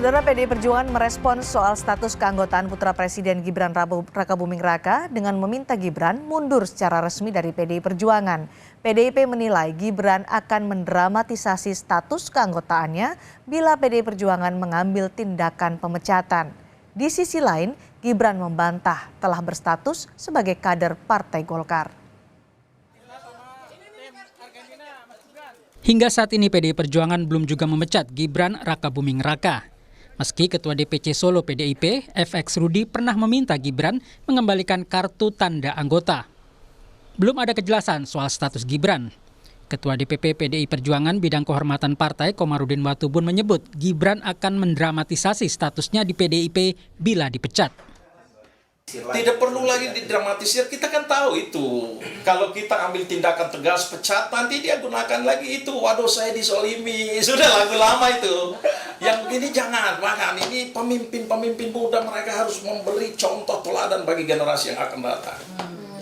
Saudara, PDI Perjuangan merespons soal status keanggotaan putra Presiden Gibran Rakabuming Raka dengan meminta Gibran mundur secara resmi dari PDI Perjuangan. PDIP menilai Gibran akan mendramatisasi status keanggotaannya bila PDI Perjuangan mengambil tindakan pemecatan. Di sisi lain, Gibran membantah telah berstatus sebagai kader Partai Golkar. Hingga saat ini PDI Perjuangan belum juga memecat Gibran Rakabuming Raka. Meski Ketua DPC Solo PDIP, FX Rudi pernah meminta Gibran mengembalikan kartu tanda anggota. Belum ada kejelasan soal status Gibran. Ketua DPP PDI Perjuangan Bidang Kehormatan Partai Komarudin Watubun menyebut Gibran akan mendramatisasi statusnya di PDIP bila dipecat. Tidak perlu lagi didramatisir, kita kan tahu itu. Kalau kita ambil tindakan tegas pecat, nanti dia gunakan lagi itu. Waduh, saya disolimi. Sudah lagu lama itu. Yang ini jangan, bahkan ini pemimpin-pemimpin muda, mereka harus memberi contoh teladan bagi generasi yang akan datang.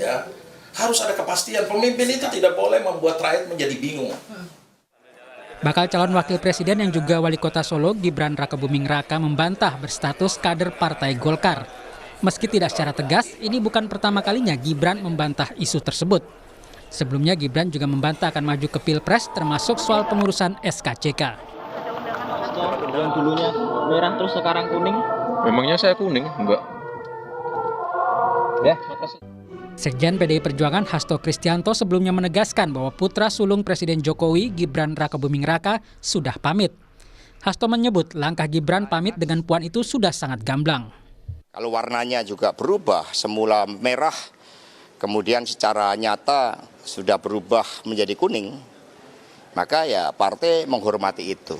Ya, harus ada kepastian. Pemimpin itu tidak boleh membuat rakyat menjadi bingung. Bakal calon wakil presiden yang juga wali kota Solo, Gibran Rakabuming Raka membantah berstatus kader Partai Golkar. Meski tidak secara tegas, ini bukan pertama kalinya Gibran membantah isu tersebut. Sebelumnya Gibran juga membantah akan maju ke Pilpres termasuk soal pengurusan SKCK. Yang dulunya merah terus sekarang kuning. Memangnya saya kuning, Mbak? Ya, makasih. Sekjen PDI Perjuangan Hasto Kristianto sebelumnya menegaskan bahwa putra sulung Presiden Jokowi, Gibran Rakabuming Raka, sudah pamit. Hasto menyebut langkah Gibran pamit dengan Puan itu sudah sangat gamblang. Kalau warnanya juga berubah, semula merah, kemudian secara nyata sudah berubah menjadi kuning, maka ya partai menghormati itu.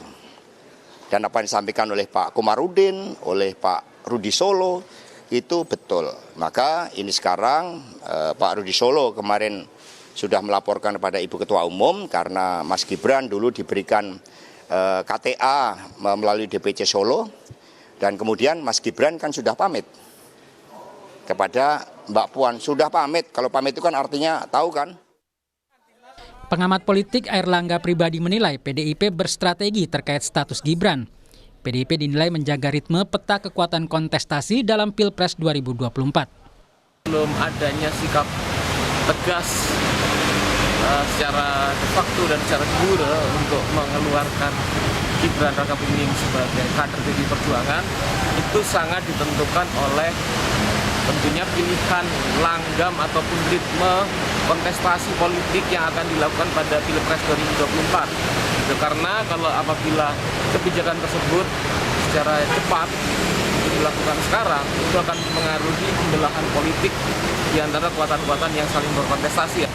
Dan apa yang disampaikan oleh Pak Komarudin, oleh Pak Rudi Solo, itu betul. Maka ini sekarang Pak Rudi Solo kemarin sudah melaporkan kepada Ibu Ketua Umum karena Mas Gibran dulu diberikan KTA melalui DPC Solo. Dan kemudian Mas Gibran kan sudah pamit kepada Mbak Puan. Sudah pamit, kalau pamit itu kan artinya tahu kan. Pengamat politik Airlangga Pribadi menilai PDIP berstrategi terkait status Gibran. PDIP dinilai menjaga ritme peta kekuatan kontestasi dalam Pilpres 2024. Belum adanya sikap tegas secara de facto dan secara jure untuk mengeluarkan Gibran Rakabuming sebagai kader PDI Perjuangan itu sangat ditentukan oleh tentunya pilihan langgam ataupun ritme kontestasi politik yang akan dilakukan pada Pilpres 2024. Karena kalau apabila kebijakan tersebut secara cepat dilakukan sekarang, itu akan mengaruhi pembelahan politik di antara kekuatan-kekuatan yang saling berkontestasi.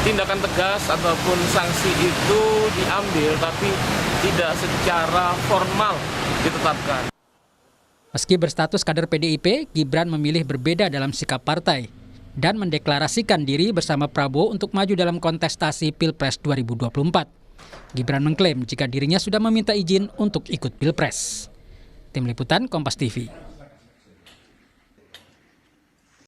Tindakan tegas ataupun sanksi itu diambil tapi tidak secara formal ditetapkan. Meski berstatus kader PDIP, Gibran memilih berbeda dalam sikap partai dan mendeklarasikan diri bersama Prabowo untuk maju dalam kontestasi Pilpres 2024. Gibran mengklaim jika dirinya sudah meminta izin untuk ikut Pilpres. Tim Liputan Kompas TV.